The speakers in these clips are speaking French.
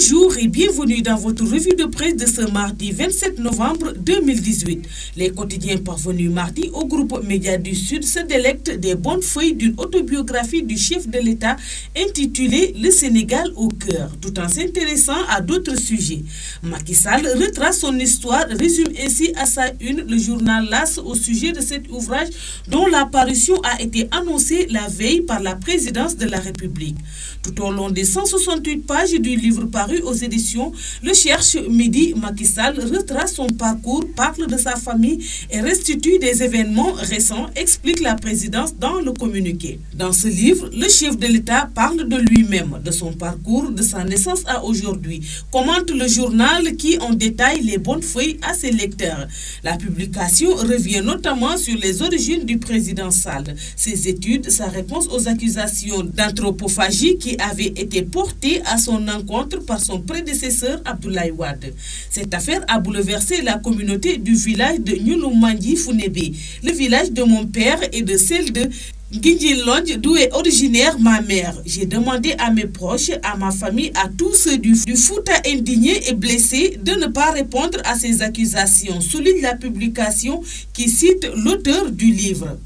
Bonjour et bienvenue dans votre revue de presse de ce mardi 27 novembre 2018. Les quotidiens parvenus mardi au groupe Média du Sud se délectent des bonnes feuilles d'une autobiographie du chef de l'État intitulée Le Sénégal au cœur, tout en s'intéressant à d'autres sujets. Macky Sall retrace son histoire, résume ainsi à sa une le journal LAS au sujet de cet ouvrage dont la parution a été annoncée la veille par la présidence de la République. Tout au long des 168 pages du livre paru aux éditions Le Cherche Midi, Macky Sall retrace son parcours, parle de sa famille et restitue des événements récents, explique la présidence dans le communiqué. Dans ce livre, le chef de l'État parle de lui-même, de son parcours, de sa naissance à aujourd'hui, commente le journal qui en détaille les bonnes feuilles à ses lecteurs. La publication revient notamment sur les origines du président Sall, ses études, sa réponse aux accusations d'anthropophagie qui avaient été portées à son encontre par son prédécesseur Abdoulaye Wade. Cette affaire a bouleversé la communauté du village de Nyulumandji Funebe, le village de mon père et de celle de Guindjilodj, d'où est originaire ma mère. J'ai demandé à mes proches, à ma famille, à tous ceux du Fouta indignés et blessés de ne pas répondre à ces accusations, souligne la publication qui cite l'auteur du livre.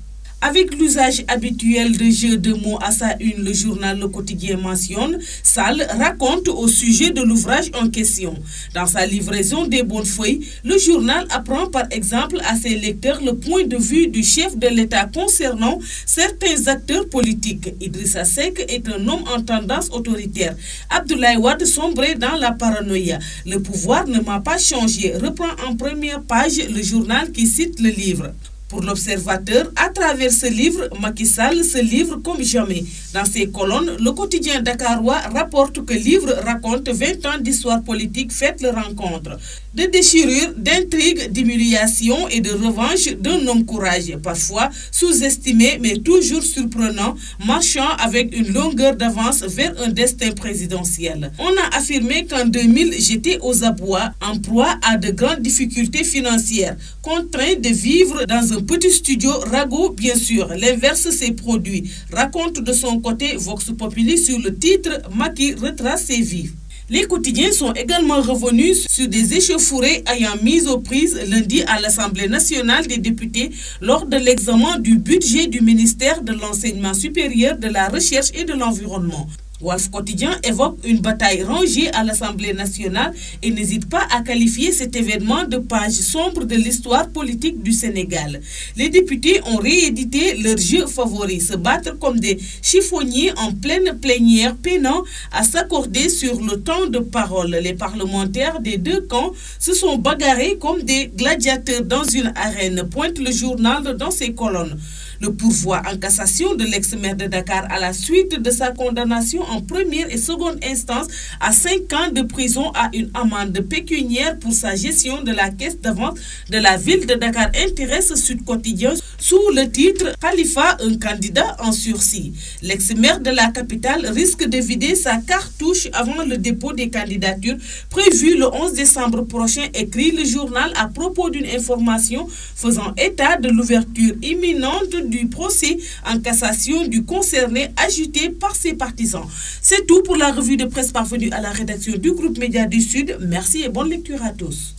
Avec l'usage habituel de jeux de mots à sa une, le journal Le Quotidien mentionne, Sall raconte au sujet de l'ouvrage en question. Dans sa livraison des bonnes feuilles, le journal apprend par exemple à ses lecteurs le point de vue du chef de l'État concernant certains acteurs politiques. Idrissa Seck est un homme en tendance autoritaire. Abdoulaye Wade sombrait dans la paranoïa. Le pouvoir ne m'a pas changé, reprend en première page le journal qui cite le livre. Pour l'observateur, à travers ce livre, Macky Sall se livre comme jamais. Dans ses colonnes, le quotidien dakarois rapporte que le livre raconte 20 ans d'histoire politique faite de rencontres, de déchirures, d'intrigues, d'humiliations et de revanche d'un homme courageux, parfois sous-estimé mais toujours surprenant, marchant avec une longueur d'avance vers un destin présidentiel. On a affirmé qu'en 2000, j'étais aux abois, en proie à de grandes difficultés financières, contraint de vivre dans un petit studio ragot, bien sûr. L'inverse s'est produit. Raconte de son côté Vox Populi sur le titre Macky retrace ses vies. Les quotidiens sont également revenus sur des échauffourées ayant mis aux prises lundi à l'Assemblée nationale des députés lors de l'examen du budget du ministère de l'Enseignement supérieur, de la Recherche et de l'Environnement. Walf Quotidien évoque une bataille rangée à l'Assemblée nationale et n'hésite pas à qualifier cet événement de page sombre de l'histoire politique du Sénégal. Les députés ont réédité leur jeu favori, se battre comme des chiffonniers en pleine plénière, peinant à s'accorder sur le temps de parole. Les parlementaires des deux camps se sont bagarrés comme des gladiateurs dans une arène, pointe le journal dans ses colonnes. Le pourvoi en cassation de l'ex-maire de Dakar à la suite de sa condamnation en première et seconde instance à 5 ans de prison à une amende pécuniaire pour sa gestion de la caisse d'avance de la ville de Dakar intéresse Sud Quotidien sous le titre Khalifa, un candidat en sursis. L'ex-maire de la capitale risque de vider sa cartouche avant le dépôt des candidatures prévu le 11 décembre prochain, écrit le journal à propos d'une information faisant état de l'ouverture imminente du procès en cassation du concerné agité par ses partisans. C'est tout pour la revue de presse parvenue à la rédaction du groupe Média du Sud. Merci et bonne lecture à tous.